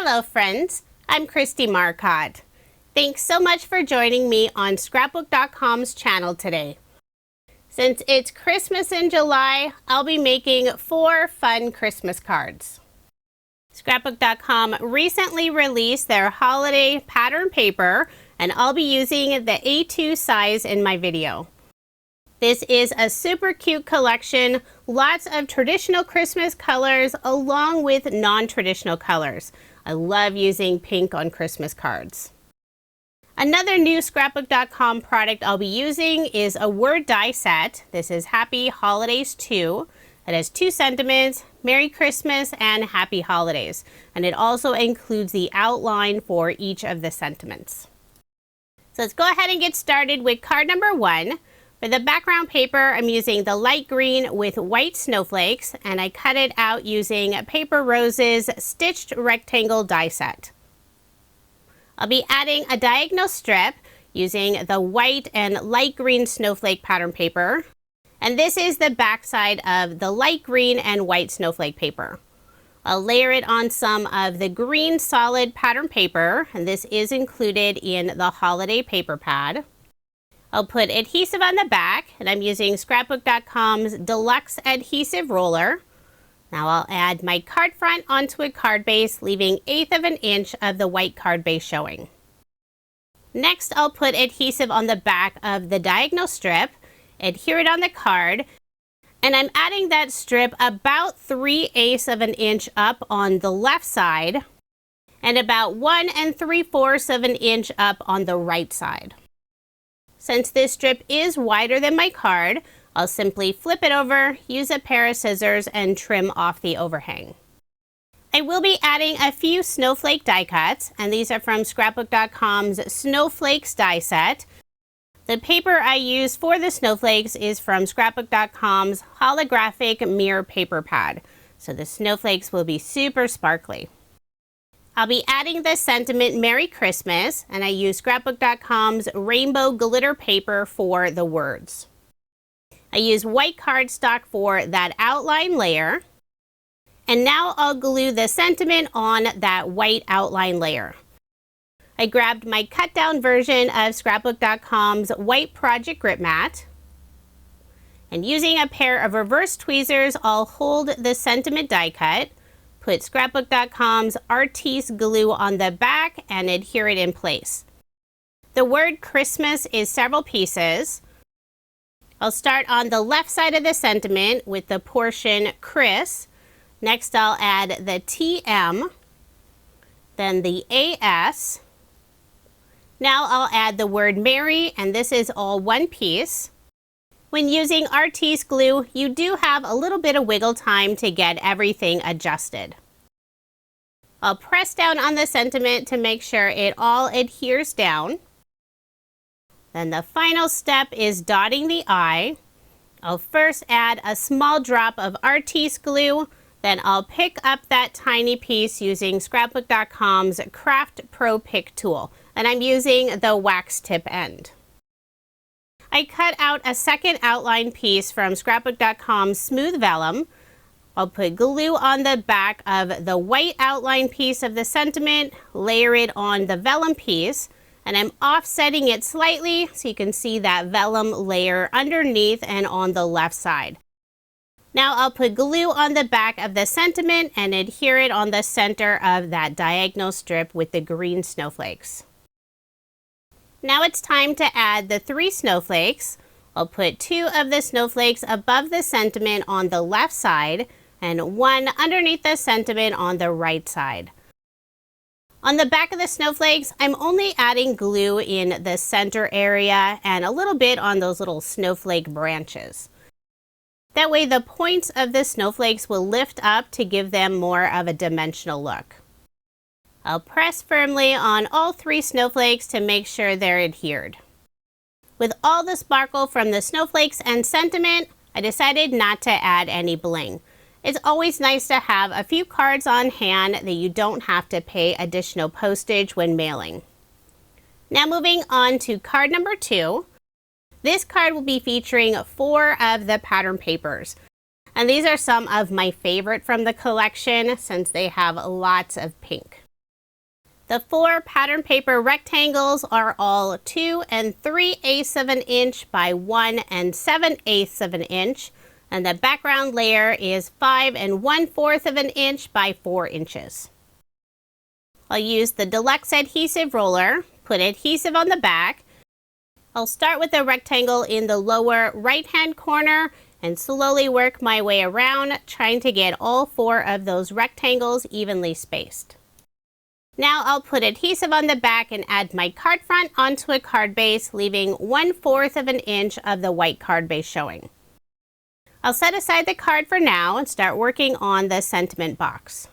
Hello friends, I'm Kristie Marcotte. Thanks so much for joining me on Scrapbook.com's channel today. Since it's Christmas in July, I'll be making 4 fun Christmas cards. Scrapbook.com recently released their holiday pattern paper, and I'll be using the A2 size in my video. This is a super cute collection, lots of traditional Christmas colors along with non-traditional colors. I love using pink on Christmas cards. Another new Scrapbook.com product I'll be using is a word die set. This is Happy Holidays 2. It has 2 sentiments, Merry Christmas and Happy Holidays. And it also includes the outline for each of the sentiments. So let's go ahead and get started with card number 1. For the background paper, I'm using the light green with white snowflakes, and I cut it out using Paper Rose's stitched rectangle die set. I'll be adding a diagonal strip using the white and light green snowflake pattern paper. And this is the back side of the light green and white snowflake paper. I'll layer it on some of the green solid pattern paper, and this is included in the holiday paper pad. I'll put adhesive on the back, and I'm using Scrapbook.com's Deluxe Adhesive Roller. Now I'll add my card front onto a card base, leaving 1/8 of an inch of the white card base showing. Next, I'll put adhesive on the back of the diagonal strip, adhere it on the card, and I'm adding that strip about 3/8 of an inch up on the left side, and about 1 3/4 of an inch up on the right side. Since this strip is wider than my card, I'll simply flip it over, use a pair of scissors, and trim off the overhang. I will be adding a few snowflake die cuts, and these are from Scrapbook.com's Snowflakes die set. The paper I use for the snowflakes is from Scrapbook.com's holographic mirror paper pad, so the snowflakes will be super sparkly. I'll be adding the sentiment Merry Christmas, and I use Scrapbook.com's rainbow glitter paper for the words. I use white cardstock for that outline layer, and now I'll glue the sentiment on that white outline layer. I grabbed my cut down version of Scrapbook.com's white project grip mat, and using a pair of reverse tweezers, I'll hold the sentiment die cut, put Scrapbook.com's Artiste glue on the back, and adhere it in place. The word Christmas is several pieces. I'll start on the left side of the sentiment with the portion Chris. Next I'll add the TM, then the AS. Now I'll add the word Merry, and this is all one piece. When using Artiste glue, you do have a little bit of wiggle time to get everything adjusted. I'll press down on the sentiment to make sure it all adheres down. Then the final step is dotting the I. I'll first add a small drop of Artiste glue, then I'll pick up that tiny piece using Scrapbook.com's Craft Pro Pick tool, and I'm using the wax tip end. I cut out a second outline piece from Scrapbook.com's smooth vellum. I'll put glue on the back of the white outline piece of the sentiment, layer it on the vellum piece, and I'm offsetting it slightly so you can see that vellum layer underneath and on the left side. Now I'll put glue on the back of the sentiment and adhere it on the center of that diagonal strip with the green snowflakes. Now it's time to add the 3 snowflakes. I'll put 2 of the snowflakes above the sentiment on the left side and 1 underneath the sentiment on the right side. On the back of the snowflakes, I'm only adding glue in the center area and a little bit on those little snowflake branches. That way the points of the snowflakes will lift up to give them more of a dimensional look. I'll press firmly on all 3 snowflakes to make sure they're adhered. With all the sparkle from the snowflakes and sentiment, I decided not to add any bling. It's always nice to have a few cards on hand that you don't have to pay additional postage when mailing. Now moving on to card number 2. This card will be featuring 4 of the pattern papers. And these are some of my favorite from the collection since they have lots of pink. The 4 pattern paper rectangles are all 2 3/8 of an inch by 1 7/8 of an inch, and the background layer is 5 1/4 of an inch by 4 inches. I'll use the deluxe adhesive roller, put adhesive on the back. I'll start with the rectangle in the lower right-hand corner and slowly work my way around, trying to get all 4 of those rectangles evenly spaced. Now I'll put adhesive on the back and add my card front onto a card base, leaving 1/4 of an inch of the white card base showing. I'll set aside the card for now and start working on the sentiment box.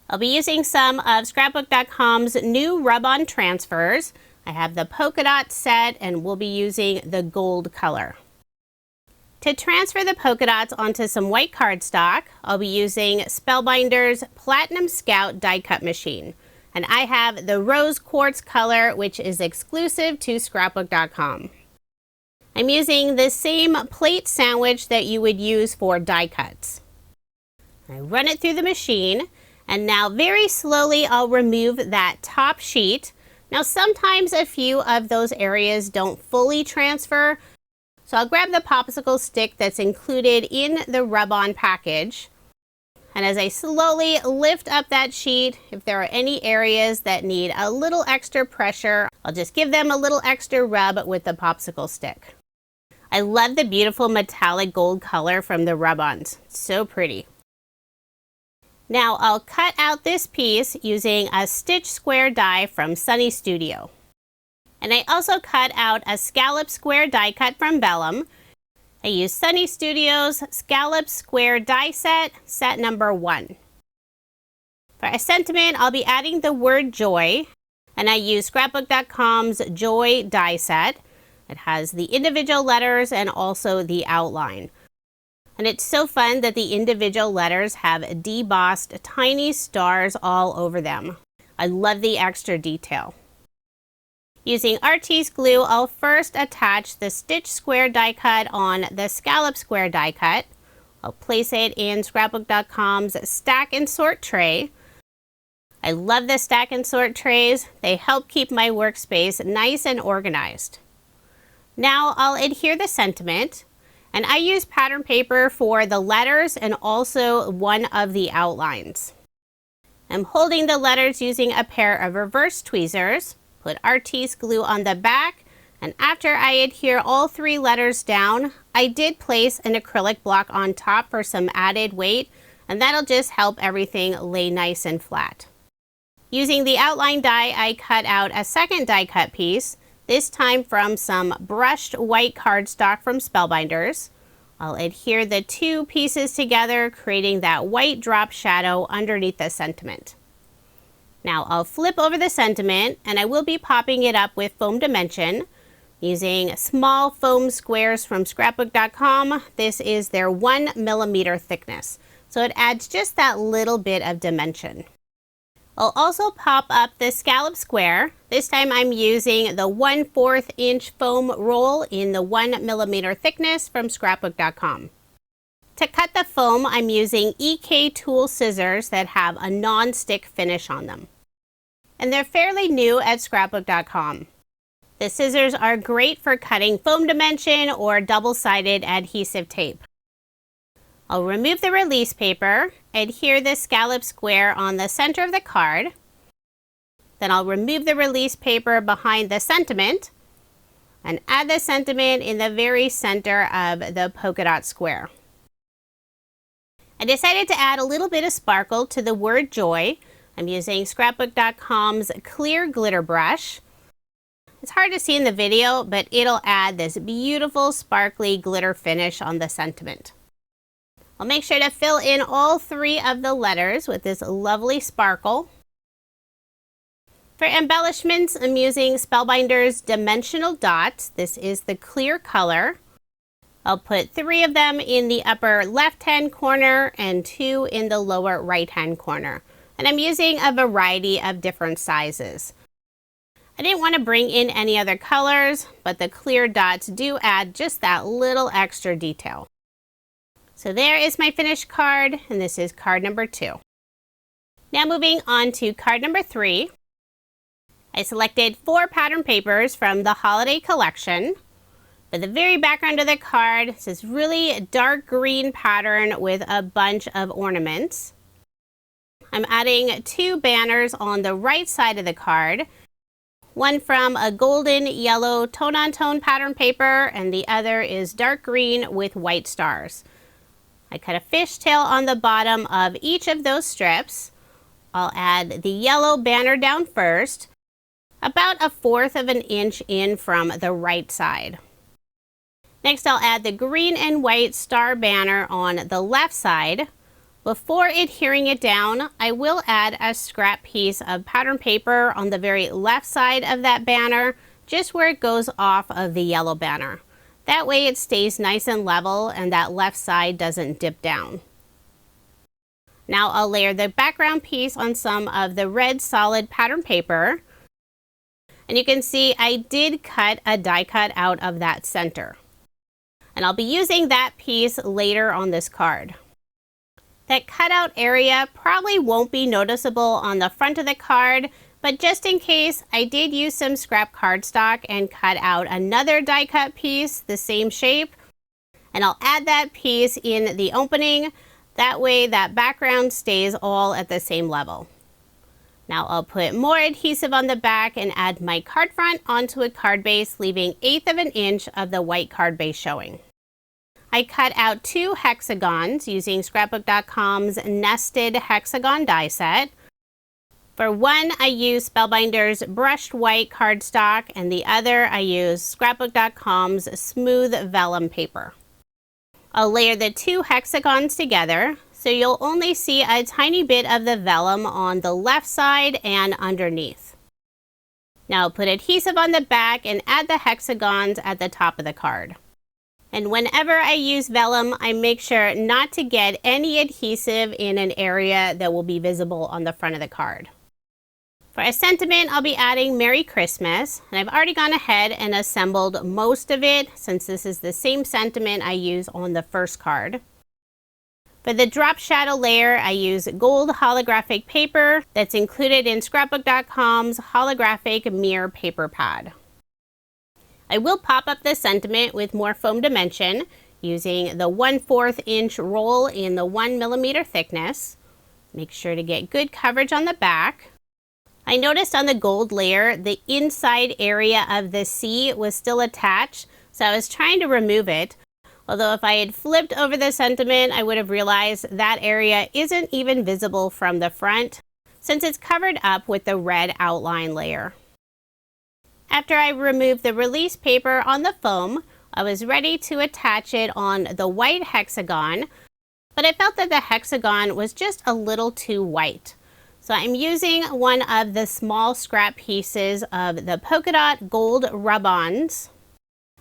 I'll be using some of Scrapbook.com's new rub-on transfers. I have the polka dot set and we'll be using the gold color. To transfer the polka dots onto some white cardstock, I'll be using Spellbinder's Platinum Scout die cut machine. And I have the rose quartz color, which is exclusive to Scrapbook.com. I'm using the same plate sandwich that you would use for die cuts. I run it through the machine, and now very slowly I'll remove that top sheet. Now sometimes a few of those areas don't fully transfer, so I'll grab the popsicle stick that's included in the rub-on package. And as I slowly lift up that sheet, if there are any areas that need a little extra pressure, I'll just give them a little extra rub with the popsicle stick. I love the beautiful metallic gold color from the rub-ons. So pretty. Now I'll cut out this piece using a stitch square die from Sunny Studio. And I also cut out a scallop square die cut from Vellum. I use Sunny Studio's scallop square die set, set number 1. For a sentiment, I'll be adding the word joy, and I use Scrapbook.com's joy die set. It has the individual letters and also the outline. And it's so fun that the individual letters have debossed tiny stars all over them. I love the extra detail. Using Artiste glue, I'll first attach the stitch square die cut on the scallop square die cut. I'll place it in Scrapbook.com's stack and sort tray. I love the stack and sort trays. They help keep my workspace nice and organized. Now I'll adhere the sentiment. And I use pattern paper for the letters and also one of the outlines. I'm holding the letters using a pair of reverse tweezers, put Artiste glue on the back, and after I adhere all 3 letters down, I did place an acrylic block on top for some added weight, and that'll just help everything lay nice and flat. Using the outline die, I cut out a second die cut piece, this time from some brushed white cardstock from Spellbinders. I'll adhere the 2 pieces together, creating that white drop shadow underneath the sentiment. Now I'll flip over the sentiment, and I will be popping it up with foam dimension using small foam squares from Scrapbook.com. This is their 1 millimeter thickness, so it adds just that little bit of dimension. I'll also pop up the scallop square. This time I'm using the 1/4 inch foam roll in the 1 millimeter thickness from Scrapbook.com. To cut the foam, I'm using EK tool scissors that have a non-stick finish on them. And they're fairly new at Scrapbook.com. The scissors are great for cutting foam dimension or double-sided adhesive tape. I'll remove the release paper, adhere the scallop square on the center of the card. Then I'll remove the release paper behind the sentiment and add the sentiment in the very center of the polka dot square. I decided to add a little bit of sparkle to the word joy. I'm using Scrapbook.com's clear glitter brush. It's hard to see in the video, but it'll add this beautiful sparkly glitter finish on the sentiment. I'll make sure to fill in all 3 of the letters with this lovely sparkle. For embellishments, I'm using Spellbinder's Dimensional Dots. This is the clear color. I'll put 3 of them in the upper left-hand corner and 2 in the lower right-hand corner. And I'm using a variety of different sizes. I didn't want to bring in any other colors, but the clear dots do add just that little extra detail. So there is my finished card, and this is card number 2. Now moving on to card number 3. I selected 4 pattern papers from the holiday collection. For the very background of the card, it's this really dark green pattern with a bunch of ornaments. I'm adding 2 banners on the right side of the card. One from a golden yellow tone-on-tone pattern paper, and the other is dark green with white stars. I cut a fishtail on the bottom of each of those strips. I'll add the yellow banner down first, about 1/4 of an inch in from the right side. Next, I'll add the green and white star banner on the left side. Before adhering it down, I will add a scrap piece of pattern paper on the very left side of that banner, just where it goes off of the yellow banner. That way it stays nice and level and that left side doesn't dip down. Now I'll layer the background piece on some of the red solid pattern paper. And you can see I did cut a die cut out of that center. And I'll be using that piece later on this card. That cutout area probably won't be noticeable on the front of the card, but just in case, I did use some scrap cardstock and cut out another die cut piece the same shape. And I'll add that piece in the opening. That way that background stays all at the same level. Now I'll put more adhesive on the back and add my card front onto a card base, leaving 1/8 of an inch of the white card base showing. I cut out 2 hexagons using Scrapbook.com's nested hexagon die set. For one, I used Spellbinder's brushed white cardstock, and the other I used Scrapbook.com's smooth vellum paper. I'll layer the 2 hexagons together, so you'll only see a tiny bit of the vellum on the left side and underneath. Now I'll put adhesive on the back and add the hexagons at the top of the card. And whenever I use vellum, I make sure not to get any adhesive in an area that will be visible on the front of the card. For a sentiment, I'll be adding Merry Christmas, and I've already gone ahead and assembled most of it since this is the same sentiment I use on the first card. For the drop shadow layer, I use gold holographic paper that's included in Scrapbook.com's holographic mirror paper pad. I will pop up the sentiment with more foam dimension using the 1/4 inch roll in the 1mm thickness. Make sure to get good coverage on the back. I noticed on the gold layer, the inside area of the C was still attached, so I was trying to remove it. Although if I had flipped over the sentiment, I would have realized that area isn't even visible from the front, since it's covered up with the red outline layer. After I removed the release paper on the foam, I was ready to attach it on the white hexagon, but I felt that the hexagon was just a little too white. So I'm using one of the small scrap pieces of the polka dot gold rub-ons.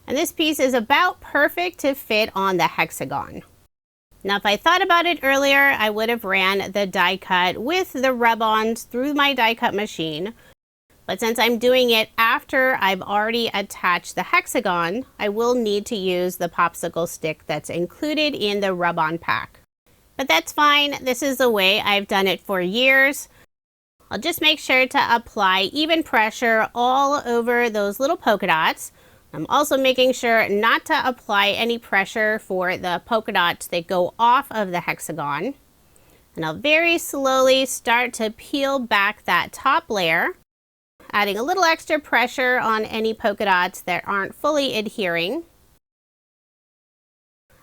And this piece is about perfect to fit on the hexagon. Now if I thought about it earlier, I would have ran the die cut with the rub-ons through my die cut machine. But since I'm doing it after I've already attached the hexagon, I will need to use the popsicle stick that's included in the rub-on pack. But that's fine. This is the way I've done it for years. I'll just make sure to apply even pressure all over those little polka dots. I'm also making sure not to apply any pressure for the polka dots that go off of the hexagon. And I'll very slowly start to peel back that top layer, adding a little extra pressure on any polka dots that aren't fully adhering.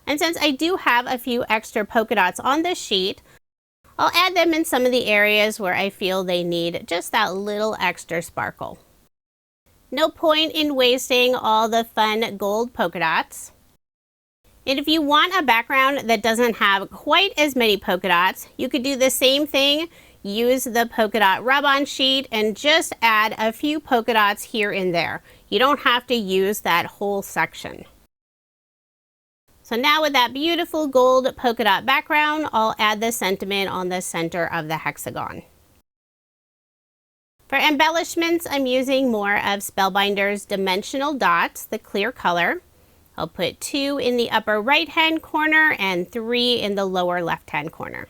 And since I do have a few extra polka dots on this sheet, I'll add them in some of the areas where I feel they need just that little extra sparkle. No point in wasting all the fun gold polka dots. And if you want a background that doesn't have quite as many polka dots, you could do the same thing. Use the polka dot rub-on sheet and just add a few polka dots here and there. You don't have to use that whole section. So now with that beautiful gold polka dot background, I'll add the sentiment on the center of the hexagon. For embellishments, I'm using more of Spellbinder's dimensional dots, the clear color. I'll put 2 in the upper right-hand corner and 3 in the lower left-hand corner.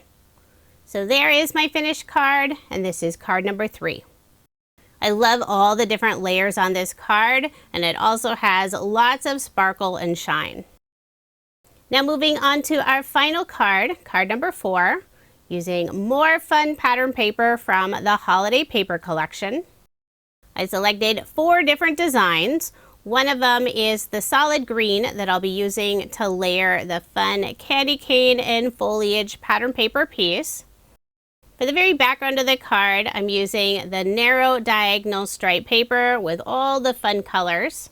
So there is my finished card, and this is card number 3. I love all the different layers on this card, and it also has lots of sparkle and shine. Now moving on to our final card, card number 4, using more fun pattern paper from the Holiday Paper Collection. I selected 4 different designs. One of them is the solid green that I'll be using to layer the fun candy cane and foliage pattern paper piece. For the very background of the card, I'm using the narrow diagonal stripe paper with all the fun colors.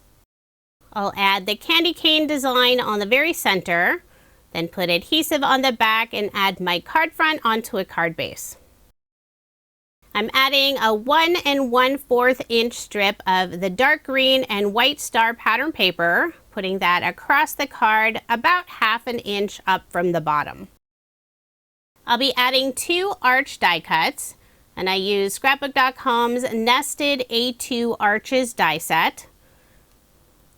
I'll add the candy cane design on the very center, then put adhesive on the back and add my card front onto a card base. I'm adding a 1 1/4 inch strip of the dark green and white star pattern paper, putting that across the card about 1/2 inch up from the bottom. I'll be adding 2 arch die cuts, and I use Scrapbook.com's nested A2 arches die set.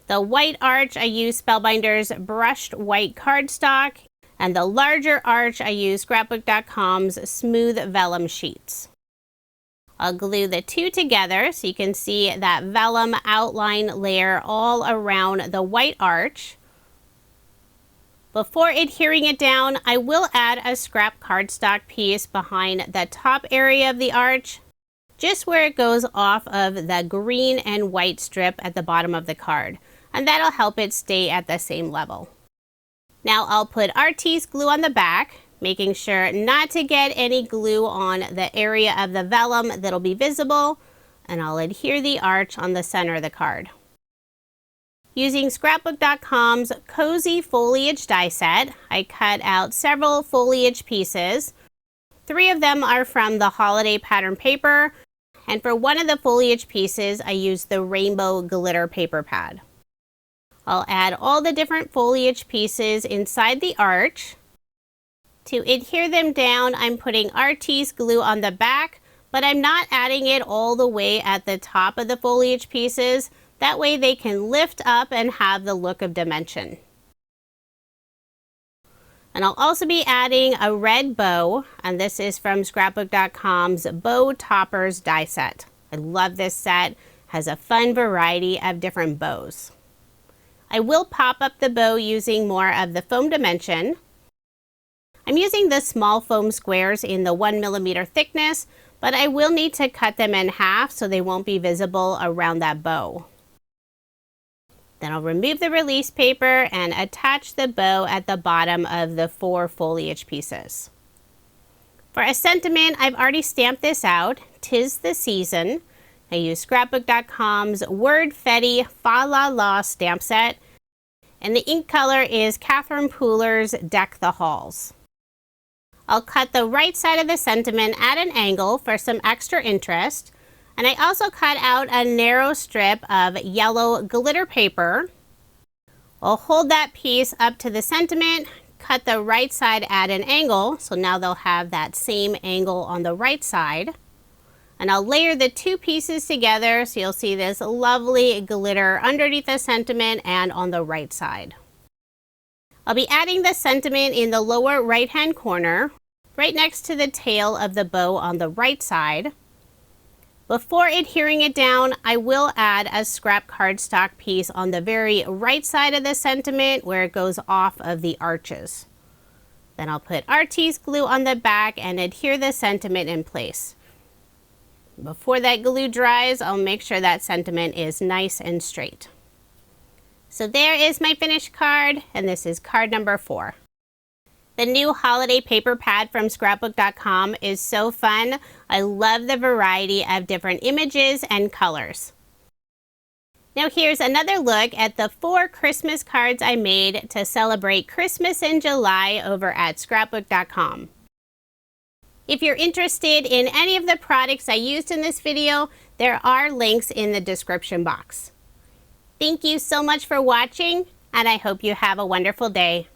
The white arch, I use Spellbinder's brushed white cardstock, and the larger arch, I use Scrapbook.com's smooth vellum sheets. I'll glue the 2 together so you can see that vellum outline layer all around the white arch. Before adhering it down, I will add a scrap cardstock piece behind the top area of the arch, just where it goes off of the green and white strip at the bottom of the card, and that'll help it stay at the same level. Now I'll put Artiste glue on the back, making sure not to get any glue on the area of the vellum that'll be visible, and I'll adhere the arch on the center of the card. Using Scrapbook.com's Cozy Foliage die set, I cut out several foliage pieces. 3 of them are from the Holiday pattern paper, and for one of the foliage pieces, I used the rainbow glitter paper pad. I'll add all the different foliage pieces inside the arch. To adhere them down, I'm putting Artiste glue on the back, but I'm not adding it all the way at the top of the foliage pieces. That way they can lift up and have the look of dimension. And I'll also be adding a red bow, and this is from Scrapbook.com's Bow Toppers die set. I love this set, has a fun variety of different bows. I will pop up the bow using more of the foam dimension. I'm using the small foam squares in the 1 millimeter thickness, but I will need to cut them in half so they won't be visible around that bow. Then I'll remove the release paper and attach the bow at the bottom of the 4 foliage pieces. For a sentiment, I've already stamped this out. 'Tis the season. I use Scrapbook.com's Word Fetty Fa La La stamp set, and the ink color is Catherine Pooler's Deck the Halls. I'll cut the right side of the sentiment at an angle for some extra interest. And I also cut out a narrow strip of yellow glitter paper. I'll hold that piece up to the sentiment, cut the right side at an angle, so now they'll have that same angle on the right side. And I'll layer the 2 pieces together so you'll see this lovely glitter underneath the sentiment and on the right side. I'll be adding the sentiment in the lower right hand corner, right next to the tail of the bow on the right side. Before adhering it down, I will add a scrap cardstock piece on the very right side of the sentiment where it goes off of the arches. Then I'll put Artiste glue on the back and adhere the sentiment in place. Before that glue dries, I'll make sure that sentiment is nice and straight. So there is my finished card, and this is card number 4. The new holiday paper pad from Scrapbook.com is so fun. I love the variety of different images and colors. Now here's another look at the 4 Christmas cards I made to celebrate Christmas in July over at Scrapbook.com. If you're interested in any of the products I used in this video, there are links in the description box. Thank you so much for watching, and I hope you have a wonderful day.